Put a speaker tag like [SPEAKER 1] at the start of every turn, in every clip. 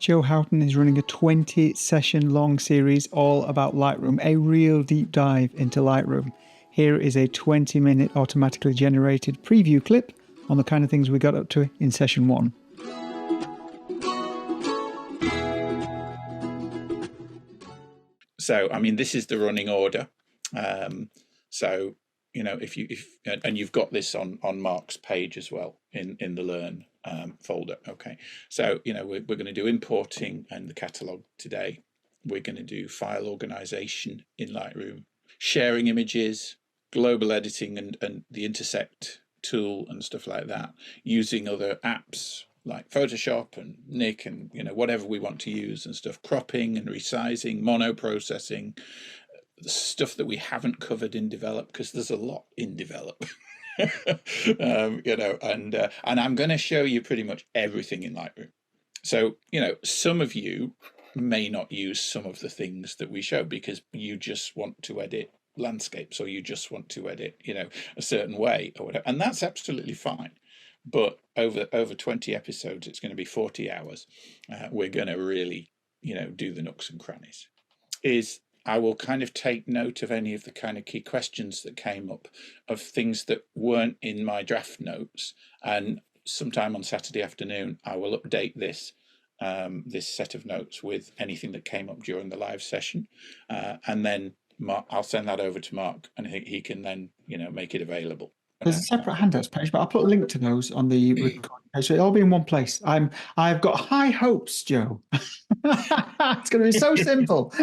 [SPEAKER 1] Joe Houghton is running a 20-session long series all about Lightroom, a real deep dive into Lightroom. Here is a 20-minute automatically generated preview clip on the kind of things we got up to in session 1.
[SPEAKER 2] So, I mean, this is the running order. So, you know, if you've got this on Mark's page as well in the Learn folder. Okay. So, you know, we're going to do importing and the catalog today. We're going to do file organization in Lightroom, sharing images, global editing and the intersect tool and stuff like that, using other apps like Photoshop and Nick and, you know, whatever we want to use and stuff, cropping and resizing, mono processing, the stuff that we haven't covered in develop, because there's a lot in develop. You know, and I'm going to show you pretty much everything in Lightroom. So, you know, some of you may not use some of the things that we show because you just want to edit landscapes or you just want to edit, you know, a certain way or whatever, and that's absolutely fine. But over 20 episodes, it's going to be 40 hours. We're going to really, you know, do the nooks and crannies. I will kind of take note of any of the kind of key questions that came up, of things that weren't in my draft notes, and sometime on Saturday afternoon I will update this set of notes with anything that came up during the live session, and then I'll send that over to Mark, and he can then, you know, make it available.
[SPEAKER 1] There's a separate handouts page, but I'll put a link to those on the recording page. So it'll all be in one place. I've got high hopes, Joe. It's going to be so simple.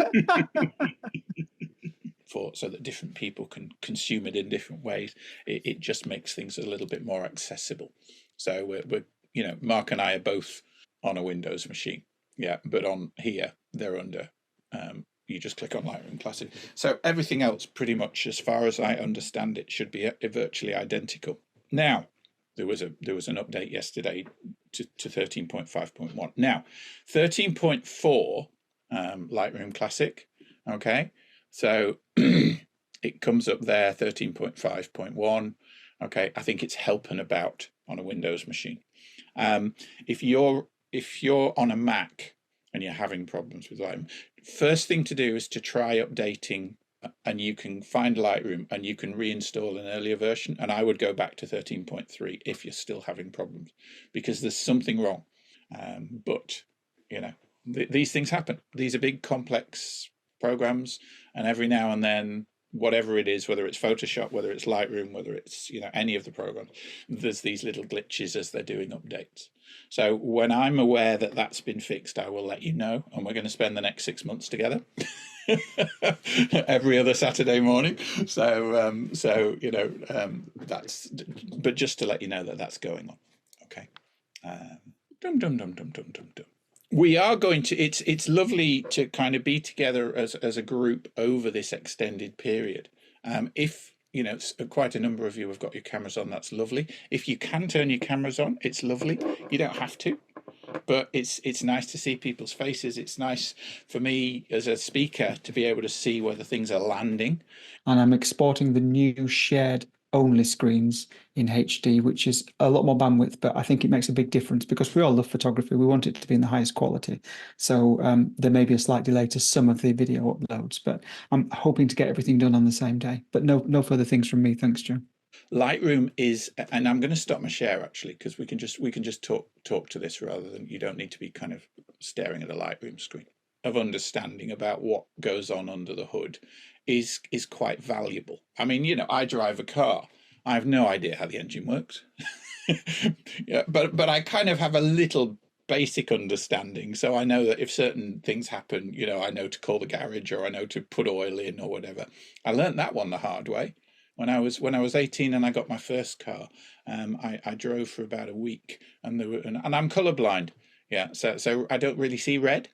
[SPEAKER 2] So that different people can consume it in different ways. It just makes things a little bit more accessible. So we're you know, Mark and I are both on a Windows machine, yeah, but on here they're under. You just click on Lightroom Classic. So everything else, pretty much, as far as I understand it, should be virtually identical. Now, there was an update yesterday to 13.5.1. Now, 13.4 Lightroom Classic. Okay, so it comes up there, 13.5.1. Okay, I think it's helping about on a Windows machine. If you're on a Mac and you're having problems with Lightroom, first thing to do is to try updating, and you can find Lightroom and you can reinstall an earlier version, and I would go back to 13.3 if you're still having problems, because there's something wrong. But, you know, these things happen. These are big, complex programs, and every now and then, whatever it is, whether it's Photoshop, whether it's Lightroom, whether it's, you know, any of the programs, there's these little glitches as they're doing updates. So when I'm aware that that's been fixed, I will let you know, and we're going to spend the next 6 months together. Every other Saturday morning. So you know, that's, but just to let you know that that's going on. Okay. We are going to, it's lovely to kind of be together as a group over this extended period. If, you know, quite a number of you have got your cameras on, that's lovely. If you can turn your cameras on, it's lovely. You don't have to, but it's nice to see people's faces. It's nice for me as a speaker to be able to see whether things are landing.
[SPEAKER 1] And I'm exporting the new shared only screens in HD, which is a lot more bandwidth, but I think it makes a big difference because we all love photography. We want it to be in the highest quality. So there may be a slight delay to some of the video uploads, but I'm hoping to get everything done on the same day. But no further things from me. Thanks, Joe.
[SPEAKER 2] Lightroom is, and I'm going to stop my share actually, because we can just talk to this rather than, you don't need to be kind of staring at a Lightroom screen. Of understanding about what goes on under the hood is quite valuable. I mean, you know, I drive a car. I have no idea how the engine works. Yeah, but I kind of have a little basic understanding, so I know that if certain things happen, you know, I know to call the garage, or I know to put oil in or whatever. I learned that one the hard way. When I was 18 and I got my first car, I drove for about a week, and I'm colorblind. Yeah, so I don't really see red,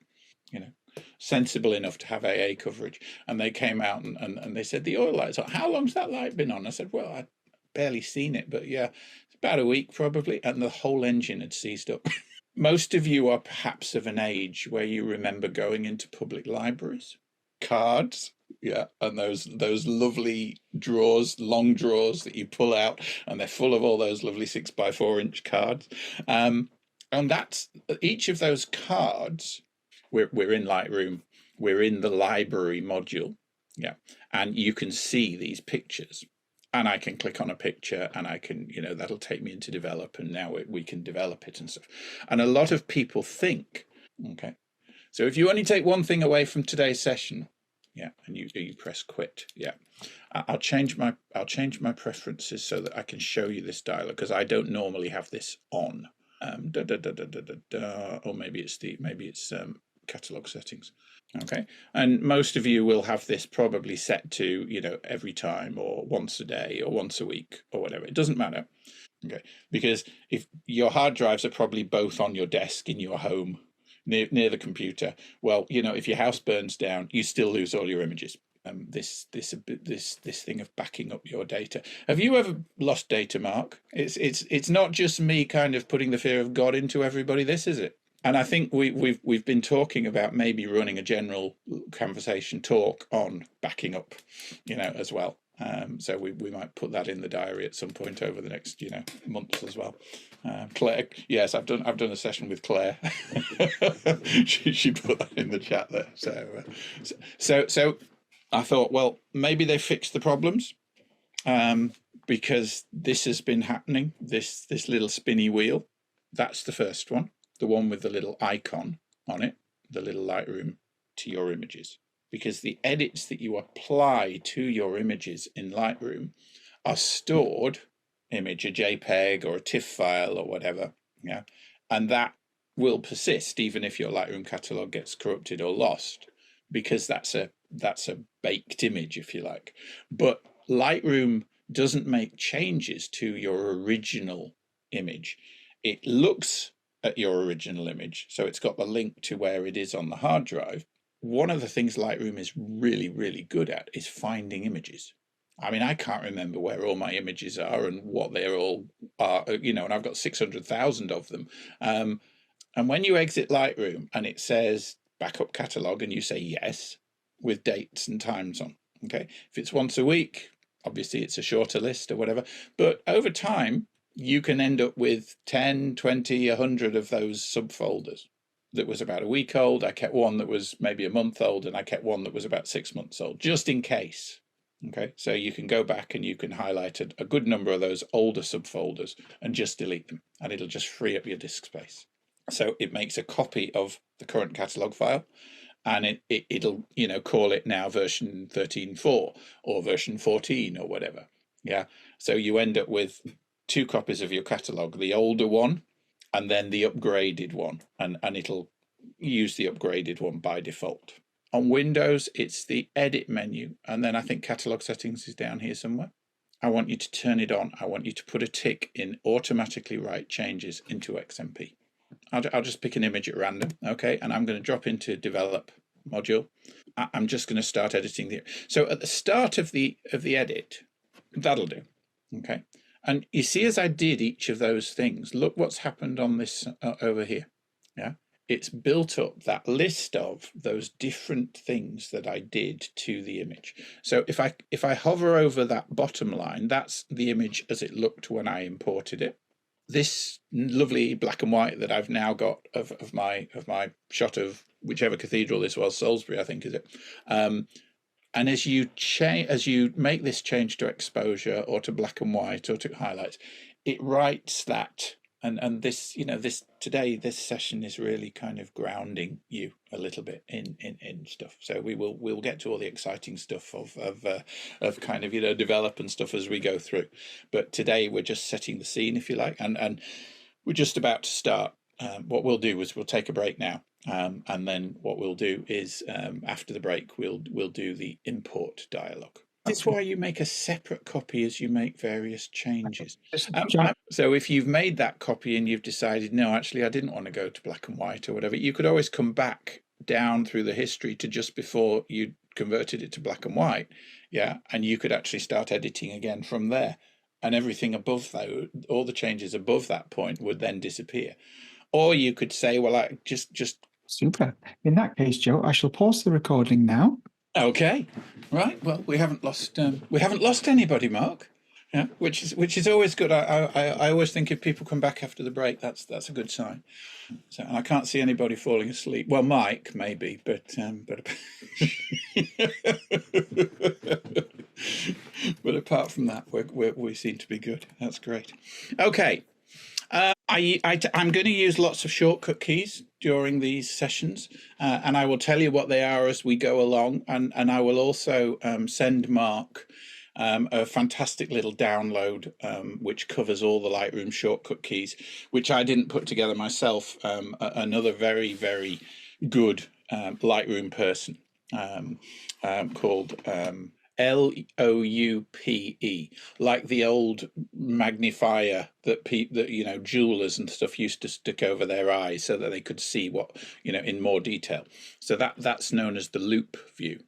[SPEAKER 2] you know, sensible enough to have AA coverage. And they came out and they said, the oil light's on. How long's that light been on? I said, well, I'd barely seen it, but yeah, it's about a week probably. And the whole engine had seized up. Most of you are perhaps of an age where you remember going into public libraries, cards, yeah, and those lovely drawers, long drawers that you pull out, and they're full of all those lovely 6x4 inch cards. And that's each of those cards. We're in Lightroom. We're in the library module. Yeah. And you can see these pictures. And I can click on a picture and I can, that'll take me into develop, and now we can develop it and stuff. And a lot of people think, okay, so if you only take one thing away from today's session, yeah, and you press quit, yeah, I'll change my preferences so that I can show you this dialog, because I don't normally have this on. Or maybe it's catalog settings. Okay, and most of you will have this probably set to every time, or once a day, or once a week, or whatever. It doesn't matter. Okay, because if your hard drives are probably both on your desk in your home near the computer, well, if your house burns down, you still lose all your images. This thing of backing up your data. Have you ever lost data, Mark? It's not just me kind of putting the fear of God into everybody. This is it. And I think we've been talking about maybe running a general conversation talk on backing up, as well. So we might put that in the diary at some point over the next months as well. Claire, yes, I've done a session with Claire. she put that in the chat there. So I thought, well, maybe they fixed the problems, because this has been happening. This little spinny wheel, that's the first one. The one with the little icon on it, the little Lightroom to your images, because the edits that you apply to your images in Lightroom are stored, image, a JPEG or a TIFF file or whatever, yeah, and that will persist even if your Lightroom catalog gets corrupted or lost, because that's a baked image, if you like. But Lightroom doesn't make changes to your original image. It looks at your original image, so it's got the link to where it is on the hard drive. One of the things Lightroom is really, really good at is finding images. I mean, I can't remember where all my images are and what they all are, and I've got 600,000 of them. And when you exit Lightroom and it says backup catalog and you say yes, with dates and times on, okay, if it's once a week, obviously it's a shorter list or whatever, but over time, you can end up with 10, 20, 100 of those subfolders. That was about a week old. I kept one that was maybe a month old, and I kept one that was about 6 months old, just in case. Okay, so you can go back and you can highlight a good number of those older subfolders and just delete them, and it'll just free up your disk space. So it makes a copy of the current catalog file, and it'll call it now version 13.4 or version 14 or whatever. Yeah, so you end up with 2 copies of your catalog, the older one and then the upgraded one, and it'll use the upgraded one by default. On Windows, it's the edit menu, and then I think catalog settings is down here somewhere. I want you to turn it on. I want you to put a tick in automatically write changes into XMP. I'll just pick an image at random, okay, and I'm going to drop into develop module. I'm just going to start editing the. So at the start of the edit, that'll do, okay. And you see, as I did each of those things, look what's happened on this over here. Yeah, it's built up that list of those different things that I did to the image. So if I hover over that bottom line, that's the image as it looked when I imported it. This lovely black and white that I've now got of my shot of whichever cathedral this was, Salisbury, I think, is it? And as you make this change to exposure or to black and white or to highlights, it writes that. And this, this session is really kind of grounding you a little bit in stuff. So we'll get to all the exciting stuff of kind of develop and stuff as we go through. But today we're just setting the scene, if you like, and we're just about to start. What we'll do is we'll take a break now, and then what we'll do is after the break we'll do the import dialog. This is why you make a separate copy as you make various changes. So if you've made that copy and you've decided, no, actually I didn't want to go to black and white or whatever, you could always come back down through the history to just before you converted it to black and white, yeah, and you could actually start editing again from there, and everything above that, all the changes above that point would then disappear. Or you could say, well, I just
[SPEAKER 1] Super. In that case, Joe, I shall pause the recording now.
[SPEAKER 2] Okay, right. Well, we haven't lost anybody, Mark. Yeah, which is always good. I always think if people come back after the break, that's a good sign. So, and I can't see anybody falling asleep. Well, Mike maybe, but but apart from that, we seem to be good. That's great. Okay. I'm going to use lots of shortcut keys during these sessions, and I will tell you what they are as we go along, and I will also send Mark a fantastic little download which covers all the Lightroom shortcut keys, which I didn't put together myself. Another very, very good Lightroom person called LOUPE, like the old magnifier that jewelers and stuff used to stick over their eyes so that they could see what in more detail. So that's known as the loop view.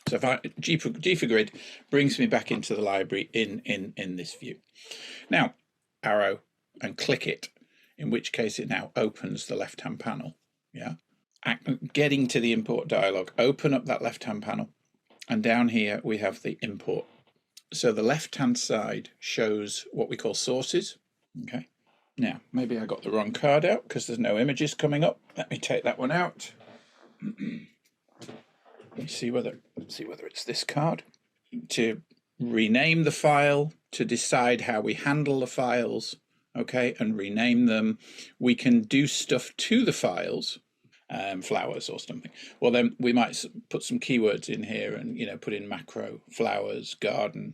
[SPEAKER 2] So if G for grid brings me back into the library in this view. Now, arrow and click it, in which case it now opens the left-hand panel. Yeah, getting to the import dialog, open up that left-hand panel, and down here we have the import. So the left-hand side shows what we call sources. Okay. Now maybe I got the wrong card out because there's no images coming up. Let me take that one out. Let's see whether it's this card. To rename the file, to decide how we handle the files, okay, and rename them. We can do stuff to the files, flowers or something. Well, then we might put some keywords in here and put in macro, flowers, garden.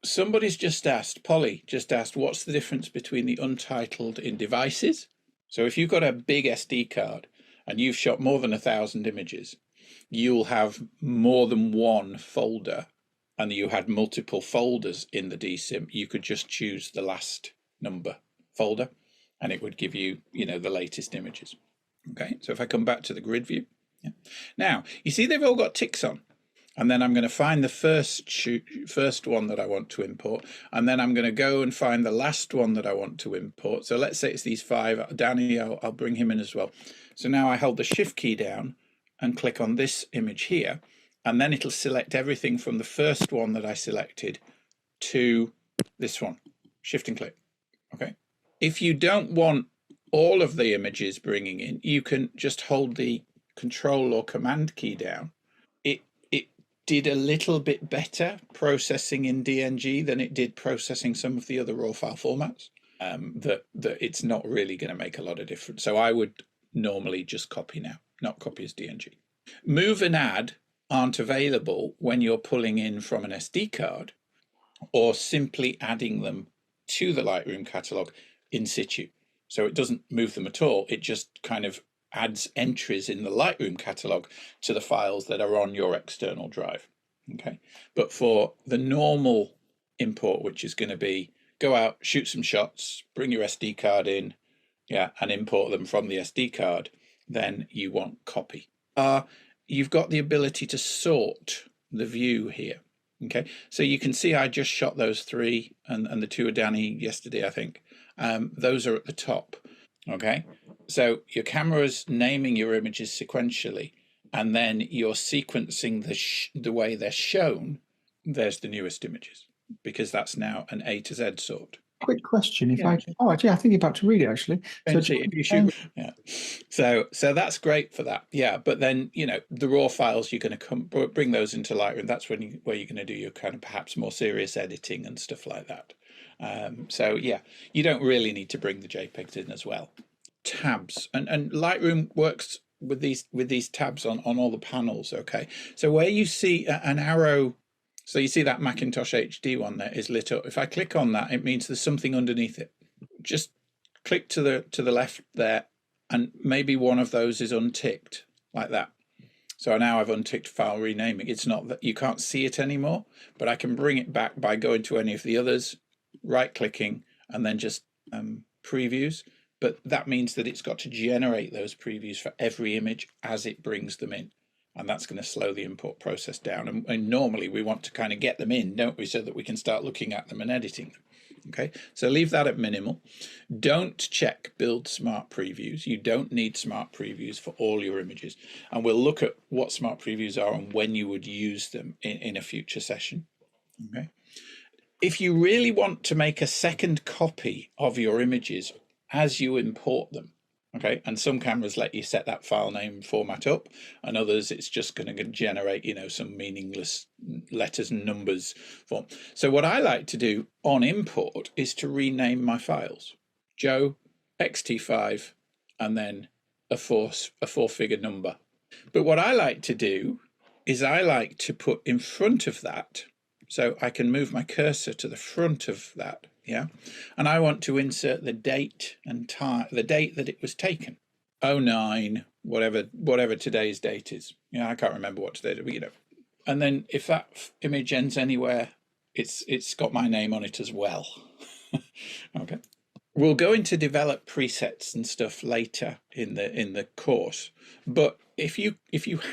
[SPEAKER 2] Somebody's just asked, Polly just asked, what's the difference between the untitled in devices? So if you've got a big SD card and you've shot more than 1,000 images, you'll have more than one folder, and you had multiple folders in the DSIM. You could just choose the last number folder and it would give you, the latest images. Okay, so if I come back to the grid view, now you see they've all got ticks on, and then I'm going to find the first one that I want to import, and then I'm going to go and find the last one that I want to import. So let's say it's these 5. Danny, I'll bring him in as well. So now I hold the shift key down and click on this image here, and then it'll select everything from the first one that I selected to this one. Shift and click. Okay. If you don't want all of the images bringing in, you can just hold the Control or Command key down. It did a little bit better processing in DNG than it did processing some of the other raw file formats. That it's not really going to make a lot of difference. So I would normally just copy now, not copy as DNG. Move and add aren't available when you're pulling in from an SD card or simply adding them to the Lightroom catalog in situ. So it doesn't move them at all. It just kind of adds entries in the Lightroom catalog to the files that are on your external drive. Okay. But for the normal import, which is going to be go out, shoot some shots, bring your SD card in, and import them from the SD card, then you want copy. You've got the ability to sort the view here. Okay, so you can see I just shot those 3 and the 2 of Danny yesterday, I think. Those are at the top. Okay, so your camera's naming your images sequentially, and then you're sequencing the way they're shown. There's the newest images, because that's now an A to Z sort.
[SPEAKER 1] Quick question, I think you're about to read it actually.
[SPEAKER 2] So that's great for that. Yeah, but then the raw files, you're going to bring those into Lightroom. That's where you're going to do your kind of perhaps more serious editing and stuff like that. So yeah, you don't really need to bring the JPEGs in as well. Tabs and Lightroom works with these tabs on all the panels. Okay, so where you see an arrow. So you see that Macintosh HD one there is lit up. If I click on that, it means there's something underneath it. Just click to the left there, and maybe one of those is unticked like that. So now I've unticked file renaming. It's not that you can't see it anymore, but I can bring it back by going to any of the others, right-clicking, and then just previews. But that means that it's got to generate those previews for every image as it brings them in. And that's going to slow the import process down. And normally we want to kind of get them in, don't we, so that we can start looking at them and editing them. Okay, so leave that at minimal. Don't check build smart previews. You don't need smart previews for all your images. And we'll look at what smart previews are and when you would use them in a future session. Okay. If you really want to make a second copy of your images as you import them, okay, and some cameras let you set that file name format up, and others it's just going to generate, you know, some meaningless letters and numbers form. So what I like to do on import is to rename my files. Joe XT5 and then a four-figure number. But what I like to do is I like to put in front of that, so I can move my cursor to the front of that, yeah, and I want to insert the date and time, the date that it was taken, 09, whatever today's date is. Yeah, I can't remember what today, but you know. And then if that image ends anywhere, it's got my name on it as well. Okay. We'll go into develop presets and stuff later in the course, but if you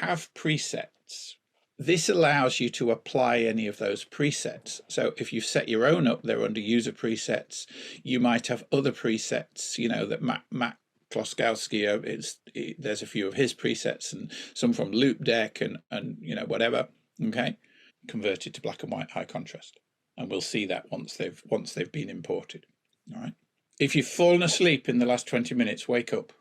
[SPEAKER 2] have presets, this allows you to apply any of those presets. So if you've set your own up, they're under user presets. You might have other presets, you know, that Matt Kloskowski, there's a few of his presets and some from Loop Deck and you know, whatever. Okay, converted to black and white high contrast, and we'll see that once they've been imported. All right. If you've fallen asleep in the last 20 minutes, wake up,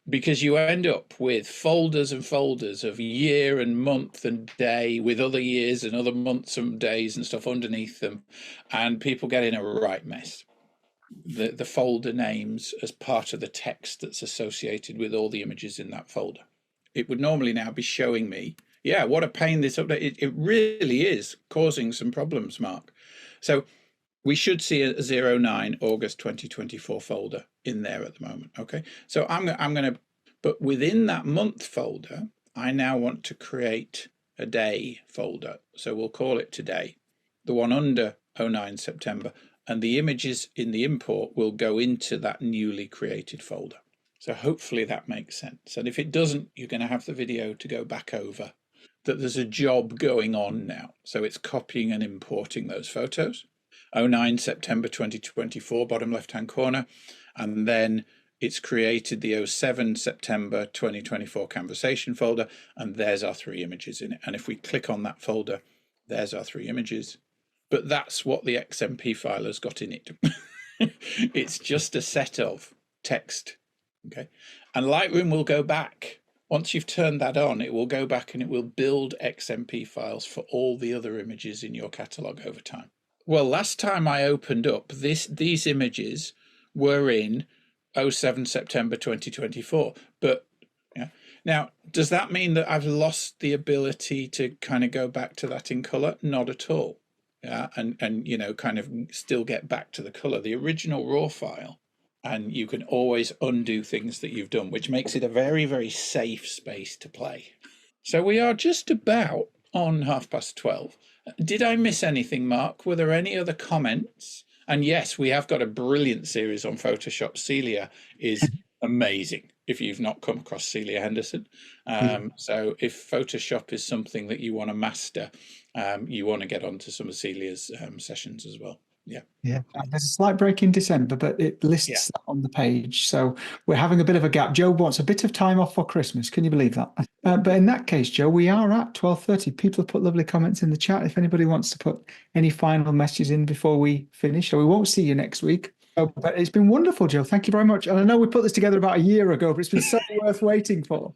[SPEAKER 2] because you end up with folders and folders of year and month and day with other years and other months and days and stuff underneath them, and people get in a right mess. The folder names as part of the text that's associated with all the images in that folder. It would normally now be showing me, yeah, what a pain this update. It really is causing some problems, Mark. So we should see a 09 August 2024 folder in there at the moment. Okay, so I'm going to, but within that month folder, I now want to create a day folder. So we'll call it today, the one under 09 September, and the images in the import will go into that newly created folder. So hopefully that makes sense. And if it doesn't, you're going to have the video to go back over that there's a job going on now. So it's copying and importing those photos. 09 September 2024, bottom left-hand corner, and then it's created the 07 September 2024 conversation folder, and there's our 3 images in it. And if we click on that folder, there's our 3 images. But that's what the XMP file has got in it. It's just a set of text, okay? And Lightroom will go back. Once you've turned that on, it will go back and it will build XMP files for all the other images in your catalog over time. Well, last time I opened up, these images were in 07 September 2024. But yeah, now, does that mean that I've lost the ability to kind of go back to that in color? Not at all. Yeah, and you know, kind of still get back to the color, the original raw file, and you can always undo things that you've done, which makes it a very, very safe space to play. So we are just about on 12:30. Did I miss anything, Mark? Were there any other comments? And yes, we have got a brilliant series on Photoshop. Celia is amazing if you've not come across Celia Henderson. So if Photoshop is something that you want to master, you want to get onto some of Celia's sessions as well. Yeah.
[SPEAKER 1] Yeah, there's a slight break in December, but it lists that on the page. So we're having a bit of a gap. Joe wants a bit of time off for Christmas. Can you believe that? But in that case, Joe, we are at 12:30. People have put lovely comments in the chat. If anybody wants to put any final messages in before we finish, so we won't see you next week. But it's been wonderful, Joe. Thank you very much. And I know we put this together about a year ago, but it's been so worth waiting for.